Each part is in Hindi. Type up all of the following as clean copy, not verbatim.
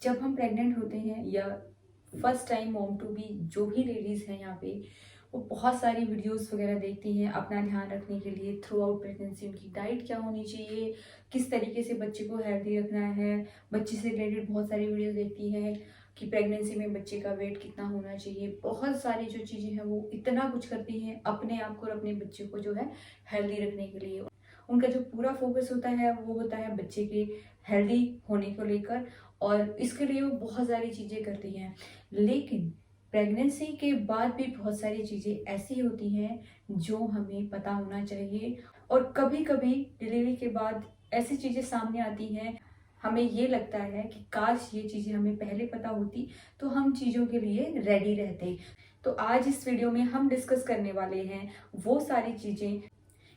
जब हम प्रेग्नेंट होते हैं या first time mom to be जो भी लेडीज़ हैं यहाँ पे, वो बहुत सारी वीडियोस वगैरह देखती हैं अपना ध्यान रखने के लिए। थ्रू आउट प्रेगनेंसी उनकी डाइट क्या होनी चाहिए, किस तरीके से बच्चे को हेल्दी रखना है, बच्चे से रिलेटेड बहुत सारी वीडियोस देखती हैं कि प्रेगनेंसी में बच्चे का वेट कितना होना चाहिए। बहुत सारी जो चीज़ें हैं वो इतना कुछ करती हैं अपने आप को और अपने बच्चे को जो है हेल्दी रखने के लिए। उनका जो पूरा फोकस होता है वो होता है बच्चे के हेल्दी होने को लेकर, और इसके लिए वो बहुत सारी चीज़ें करती हैं। लेकिन प्रेगनेंसी के बाद भी बहुत सारी चीज़ें ऐसी होती हैं जो हमें पता होना चाहिए, और कभी कभी डिलीवरी के बाद ऐसी चीज़ें सामने आती हैं, हमें ये लगता है कि काश ये चीज़ें हमें पहले पता होती तो हम चीज़ों के लिए रेडी रहते। तो आज इस वीडियो में हम डिस्कस करने वाले हैं वो सारी चीज़ें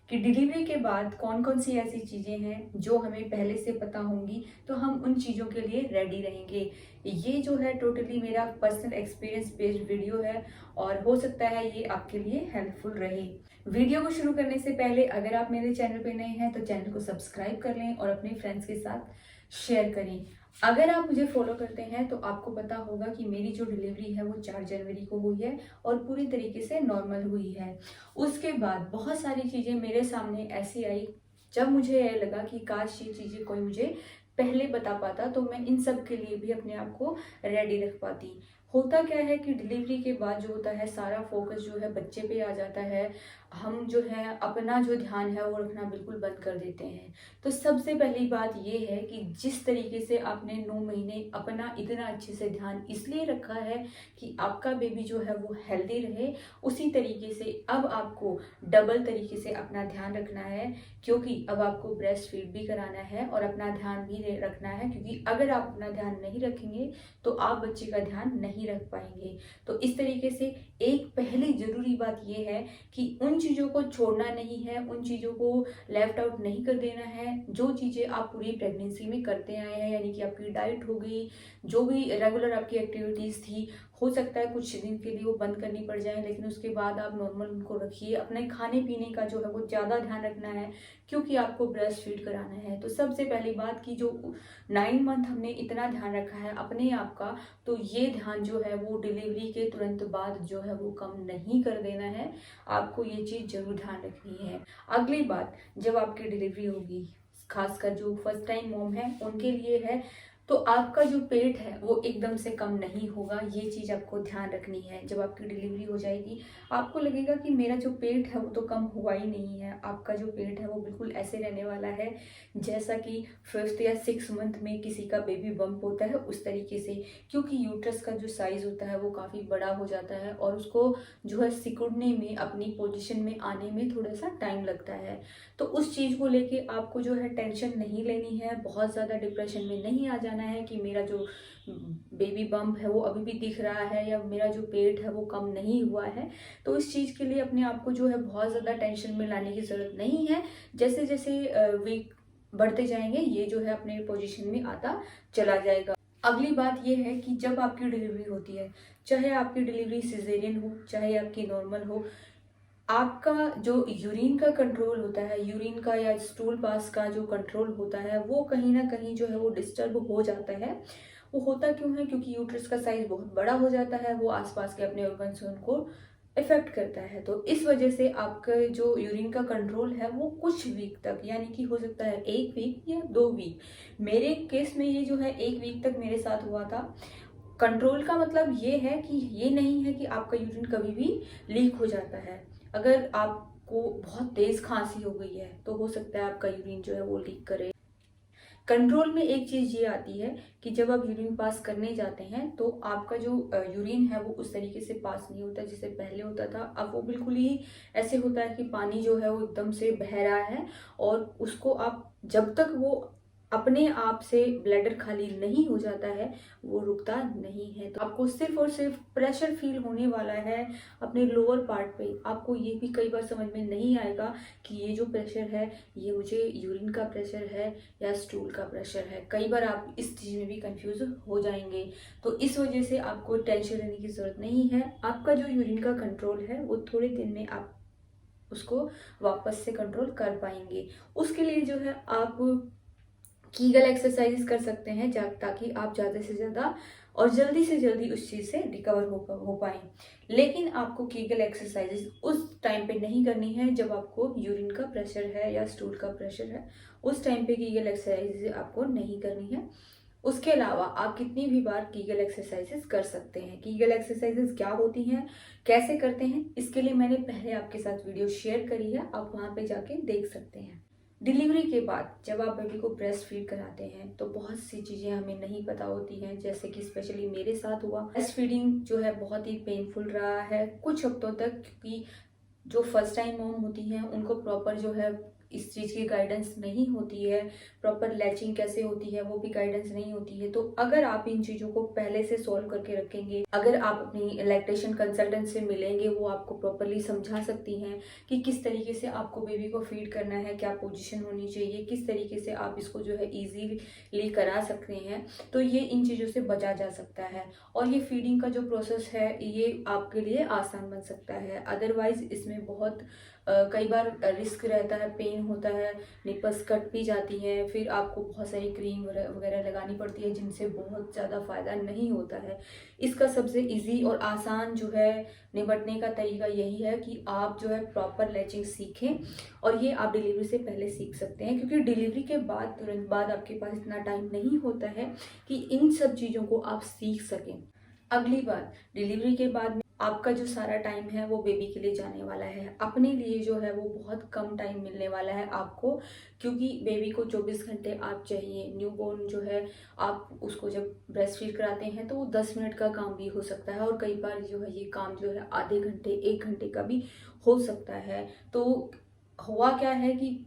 कि डिलीवरी के बाद कौन कौन सी ऐसी चीज़ें हैं जो हमें पहले से पता होंगी तो हम उन चीज़ों के लिए रेडी रहेंगे। ये जो है टोटली मेरा पर्सनल एक्सपीरियंस बेस्ड वीडियो है, और हो सकता है ये आपके लिए हेल्पफुल रहे। वीडियो को शुरू करने से पहले अगर आप मेरे चैनल पे नए हैं तो चैनल को सब्सक्राइब कर लें और अपने फ्रेंड्स के साथ शेयर करें। अगर आप मुझे फॉलो करते हैं तो आपको पता होगा कि मेरी जो डिलीवरी है वो 4 जनवरी को हुई है और पूरी तरीके से नॉर्मल हुई है। उसके बाद बहुत सारी चीज़ें मेरे सामने ऐसी आई जब मुझे ये लगा कि काश ये चीज़ें कोई मुझे पहले बता पाता तो मैं इन सब के लिए भी अपने आप को रेडी रख पाती। होता क्या है कि डिलीवरी के बाद जो होता है सारा फोकस जो है बच्चे पे आ जाता है। हम जो है अपना जो ध्यान है वो रखना बिल्कुल बंद कर देते हैं। तो सबसे पहली बात ये है कि जिस तरीके से आपने 9 महीने अपना इतना अच्छे से ध्यान इसलिए रखा है कि आपका बेबी जो है वो हेल्दी रहे, उसी तरीके से अब आपको डबल तरीके से अपना ध्यान रखना है, क्योंकि अब आपको ब्रेस्ट फीड भी कराना है और अपना ध्यान भी रखना है। क्योंकि अगर आप अपना ध्यान नहीं रखेंगे तो आप बच्चे का ध्यान नहीं रख पाएंगे। तो इस तरीके से एक पहली जरूरी बात यह है कि उन चीज़ों को छोड़ना नहीं है, उन चीज़ों को लेफ्ट आउट नहीं कर देना है जो चीज़ें आप पूरी प्रेगनेंसी में करते आए हैं। यानी कि आपकी डाइट हो गई, जो भी रेगुलर आपकी एक्टिविटीज़ थी, हो सकता है कुछ दिन के लिए वो बंद करनी पड़ जाए, लेकिन उसके बाद आप नॉर्मल उनको रखिए। अपने खाने पीने का जो है वो ज़्यादा ध्यान रखना है, क्योंकि आपको ब्रेस्ट फीड कराना है। तो सबसे पहली बात कि जो 9 मंथ हमने इतना ध्यान रखा है अपने आप का, तो ये ध्यान जो है वो डिलीवरी के तुरंत बाद जो है वो कम नहीं कर देना है। आपको ये चीज़ जरूर ध्यान रखनी है। अगली बात, जब आपकी डिलीवरी होगी, खासकर जो फर्स्ट टाइम मॉम है उनके लिए है, तो आपका जो पेट है वो एकदम से कम नहीं होगा। ये चीज़ आपको ध्यान रखनी है। जब आपकी डिलीवरी हो जाएगी आपको लगेगा कि मेरा जो पेट है वो तो कम हुआ ही नहीं है। आपका जो पेट है वो बिल्कुल ऐसे रहने वाला है जैसा कि 5th या 6th मंथ में किसी का बेबी बम्प होता है, उस तरीके से। क्योंकि यूट्रस का जो साइज़ होता है वो काफ़ी बड़ा हो जाता है और उसको जो है सिकुड़ने में, अपनी पोजीशन में आने में थोड़ा सा टाइम लगता है। तो उस चीज़ को लेके आपको जो है टेंशन नहीं लेनी है, बहुत ज़्यादा डिप्रेशन में नहीं आ जाना है कि मेरा जो बेबी बम्प है वो अभी भी दिख रहा है या मेरा जो पेट है वो कम नहीं हुआ है। तो इस चीज़ के लिए अपने आप को जो है बहुत ज़्यादा टेंशन में लाने की ज़रूरत नहीं है। जैसे जैसे वीक बढ़ते जाएंगे ये जो है अपने पोजीशन में आता चला जाएगा। अगली बात ये है कि जब आपकी डिलीवरी होती है, चाहे आपकी डिलीवरी सिजेरियन हो चाहे आपकी नॉर्मल हो, आपका जो यूरिन का कंट्रोल होता है, यूरिन का या स्टूल पास का जो कंट्रोल होता है वो कहीं ना कहीं जो है वो डिस्टर्ब हो जाता है। वो होता क्यों है? क्योंकि यूट्रस का साइज बहुत बड़ा हो जाता है, वो आसपास के अपने ऑर्गन्स उनको इफेक्ट करता है। तो इस वजह से आपका जो यूरिन का कंट्रोल है वो कुछ वीक तक, यानी कि हो सकता है 1 वीक या 2 वीक, मेरे केस में ये जो है 1 वीक तक मेरे साथ हुआ था। कंट्रोल का मतलब ये है कि ये नहीं है कि आपका यूरिन कभी भी लीक हो जाता है। अगर आपको बहुत तेज खांसी हो गई है तो हो सकता है आपका यूरिन जो है वो लीक करे। कंट्रोल में एक चीज ये आती है कि जब आप यूरिन पास करने जाते हैं तो आपका जो यूरिन है वो उस तरीके से पास नहीं होता जैसे पहले होता था। अब वो बिल्कुल ही ऐसे होता है कि पानी जो है वो एकदम से बह रहा है, और उसको आप जब तक वो अपने आप से ब्लैडर खाली नहीं हो जाता है वो रुकता नहीं है। तो आपको सिर्फ और सिर्फ प्रेशर फील होने वाला है अपने लोअर पार्ट पे। आपको ये भी कई बार समझ में नहीं आएगा कि ये जो प्रेशर है ये मुझे यूरिन का प्रेशर है या स्टूल का प्रेशर है। कई बार आप इस चीज़ में भी कंफ्यूज हो जाएंगे। तो इस वजह से आपको टेंशन लेने की ज़रूरत नहीं है। आपका जो यूरिन का कंट्रोल है वो थोड़े दिन में आप उसको वापस से कंट्रोल कर पाएंगे। उसके लिए जो है आप कीगल एक्सरसाइज कर सकते हैं ताकि आप ज़्यादा से ज़्यादा और जल्दी से जल्दी उस चीज़ से रिकवर हो पाएँ। लेकिन आपको कीगल एक्सरसाइजेस उस टाइम पे नहीं करनी है जब आपको यूरिन का प्रेशर है या स्टूल का प्रेशर है। उस टाइम पे कीगल एक्सरसाइजेस आपको नहीं करनी है। उसके अलावा आप कितनी भी बार कीगल एक्सरसाइजेस कर सकते हैं। कीगल एक्सरसाइजेस क्या होती हैं, कैसे करते हैं, इसके लिए मैंने पहले आपके साथ वीडियो शेयर करी है, आप वहाँ पे जाके देख सकते हैं। डिलीवरी के बाद जब आप बेबी को ब्रेस्ट फीड कराते हैं तो बहुत सी चीज़ें हमें नहीं पता होती हैं, जैसे कि स्पेशली मेरे साथ हुआ। ब्रेस्ट फीडिंग जो है बहुत ही पेनफुल रहा है कुछ हफ्तों तक, क्योंकि जो फर्स्ट टाइम मॉम होती हैं उनको प्रॉपर जो है इस चीज़ की गाइडेंस नहीं होती है, प्रॉपर लैचिंग कैसे होती है वो भी गाइडेंस नहीं होती है। तो अगर आप इन चीज़ों को पहले से सॉल्व करके रखेंगे, अगर आप अपनी लैक्टेशन कंसल्टेंट से मिलेंगे, वो आपको प्रॉपरली समझा सकती हैं कि किस तरीके से आपको बेबी को फीड करना है, क्या पोजीशन होनी चाहिए, किस तरीके से आप इसको जो है ईजीली करा सकते हैं, तो ये इन चीज़ों से बचा जा सकता है। और ये फीडिंग का जो प्रोसेस है ये आपके लिए आसान बन सकता है। अदरवाइज इसमें बहुत कई बार रिस्क रहता है, पेन होता है, निपल्स कट भी जाती हैं, फिर आपको बहुत सारी क्रीम वगैरह लगानी पड़ती है जिनसे बहुत ज़्यादा फ़ायदा नहीं होता है। इसका सबसे इजी और आसान जो है निपटने का तरीका यही है कि आप जो है प्रॉपर लैचिंग सीखें, और ये आप डिलीवरी से पहले सीख सकते हैं, क्योंकि डिलीवरी के बाद तुरंत बाद आपके पास इतना टाइम नहीं होता है कि इन सब चीज़ों को आप सीख सकें। अगली बात, डिलीवरी के बाद में आपका जो सारा टाइम है वो बेबी के लिए जाने वाला है। अपने लिए जो है वो बहुत कम टाइम मिलने वाला है आपको, क्योंकि बेबी को 24 घंटे आप चाहिए। न्यूबॉर्न जो है आप उसको जब ब्रेस्ट फीड कराते हैं तो वो 10 मिनट का काम भी हो सकता है, और कई बार जो है ये काम जो है आधे घंटे 1 घंटे का भी हो सकता है। तो हुआ क्या है कि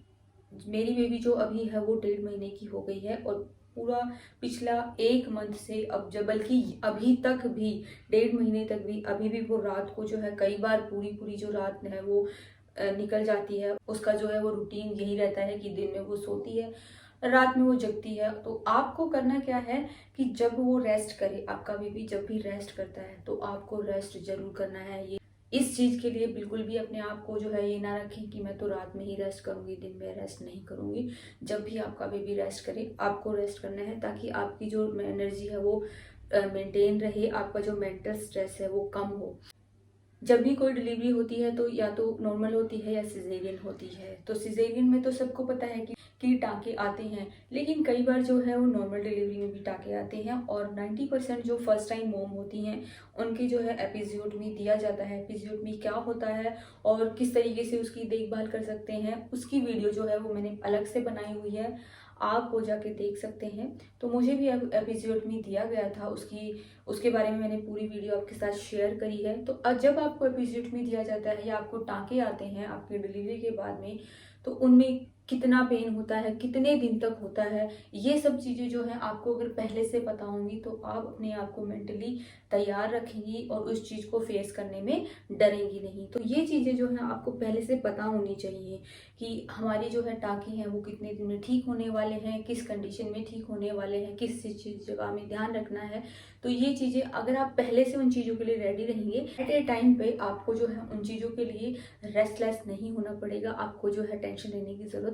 मेरी बेबी जो अभी है वो 1.5 महीने की हो गई है, और पूरा पिछला 1 मंथ से अब जब बल्कि अभी तक भी 1.5 महीने तक भी अभी भी वो रात को जो है कई बार पूरी पूरी जो रात है वो निकल जाती है। उसका जो है वो रूटीन यही रहता है कि दिन में वो सोती है, रात में वो जगती है। तो आपको करना क्या है कि जब वो रेस्ट करे, आपका बेबी जब भी रेस्ट करता है तो आपको रेस्ट जरूर करना है। ये इस चीज़ के लिए बिल्कुल भी अपने आप को जो है ये ना रखें कि मैं तो रात में ही रेस्ट करूँगी, दिन में रेस्ट नहीं करूँगी। जब भी आपका बेबी रेस्ट करे आपको रेस्ट करना है, ताकि आपकी जो एनर्जी है वो मेंटेन रहे, आपका जो मेंटल स्ट्रेस है वो कम हो। जब भी कोई डिलीवरी होती है तो या तो नॉर्मल होती है या सिजेरियन होती है। तो सिजेरियन में तो सबको पता है कि टाँके आते हैं, लेकिन कई बार जो है वो नॉर्मल डिलीवरी में भी टाँके आते हैं, और 90% जो फर्स्ट टाइम मॉम होती हैं उनकी जो है एपिज़ोटमी दिया जाता है। एपिज़ोटमी क्या होता है और किस तरीके से उसकी देखभाल कर सकते हैं, उसकी वीडियो जो है वो मैंने अलग से बनाई हुई है, आप वो जाके देख सकते हैं। तो मुझे भी एपिज़ोटमी दिया गया था, उसके बारे में मैंने पूरी वीडियो आपके साथ शेयर करी है। तो जब आपको एपिज़ोटमी दिया जाता है या आपको टाँके आते हैं आपकी डिलीवरी के बाद में, तो उनमें कितना पेन होता है, कितने दिन तक होता है, ये सब चीज़ें जो हैं आपको अगर पहले से पता होंगी तो आप अपने आप को मेंटली तैयार रखेंगी और उस चीज़ को फेस करने में डरेंगी नहीं। तो ये चीज़ें जो हैं आपको पहले से पता होनी चाहिए कि हमारी जो है टाँके हैं वो कितने दिन में ठीक होने वाले हैं, किस कंडीशन में ठीक होने वाले हैं, किस चीज़ जगह में ध्यान रखना है। तो ये चीज़ें अगर आप पहले से उन चीज़ों के लिए रेडी रहेंगे, एट ए टाइम पे आपको जो है उन चीज़ों के लिए रेस्टलेस नहीं होना पड़ेगा, आपको जो है टेंशन लेने की ज़रूरत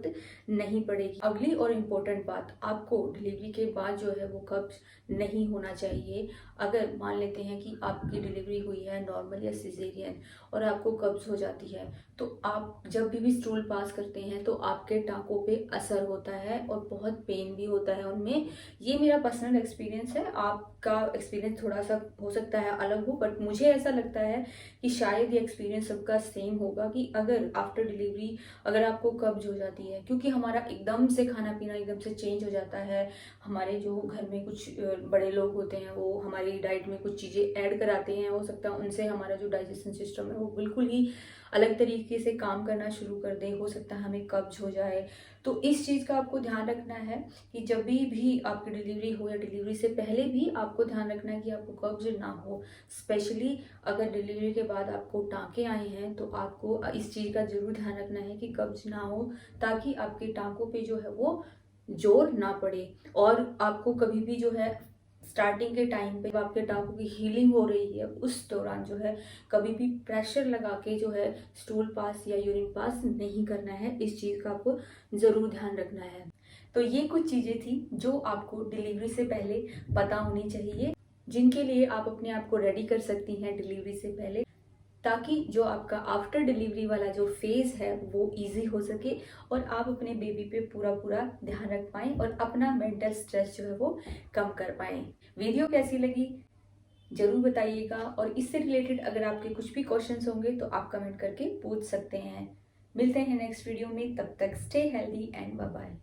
नहीं पड़ेगी। अगली और इम्पोर्टेंट बात, आपको डिलीवरी के बाद जो है वो कब्ज नहीं होना चाहिए। अगर मान लेते हैं कि आपकी डिलीवरी हुई है नॉर्मल या सिजेरियन और आपको कब्ज हो जाती है, तो आप जब भी स्टूल पास करते हैं तो आपके टाँकों पे असर होता है और बहुत पेन भी होता है उनमें। ये मेरा पर्सनल एक्सपीरियंस है, आपका एक्सपीरियंस थोड़ा सा हो सकता है अलग हो, बट मुझे ऐसा लगता है कि शायद ये एक्सपीरियंस सबका सेम होगा कि अगर आफ्टर डिलीवरी अगर आपको कब्ज हो जाती है, क्योंकि हमारा एकदम से खाना पीना एकदम से चेंज हो जाता है। हमारे जो घर में कुछ बड़े लोग होते हैं वो हमारी डाइट में कुछ चीज़ें ऐड कराते हैं, हो सकता है उनसे हमारा जो डाइजेशन सिस्टम है वो बिल्कुल ही अलग तरीके से काम करना शुरू कर दे, हो सकता है हमें कब्ज हो जाए। तो इस चीज़ का आपको ध्यान रखना है कि जब भी आपकी डिलीवरी हो या डिलीवरी से पहले भी आपको ध्यान रखना है कि आपको कब्ज ना हो। स्पेशली अगर डिलीवरी के बाद आपको टाँके आए हैं तो आपको इस चीज़ का ज़रूर ध्यान रखना है कि कब्ज ना हो, ताकि आपके टाँकों पे जो है वो जोर ना पड़े। और आपको कभी भी जो है स्टार्टिंग के टाइम पे आपके टाँकों की हीलिंग हो रही है उस दौरान जो है कभी भी प्रेशर लगा के जो है स्टूल पास या यूरिन पास नहीं करना है। इस चीज़ का आपको ज़रूर ध्यान रखना है। तो ये कुछ चीज़ें थी जो आपको डिलीवरी से पहले पता होनी चाहिए, जिनके लिए आप अपने आप को रेडी कर सकती हैं डिलीवरी से पहले, ताकि जो आपका आफ्टर डिलीवरी वाला जो फेज़ है वो इजी हो सके और आप अपने बेबी पे पूरा पूरा ध्यान रख पाएँ और अपना मेंटल स्ट्रेस जो है वो कम कर पाएँ। वीडियो कैसी लगी ज़रूर बताइएगा, और इससे रिलेटेड अगर आपके कुछ भी क्वेश्चंस होंगे तो आप कमेंट करके पूछ सकते हैं। मिलते हैं नेक्स्ट वीडियो में, तब तक stay healthy and bye bye.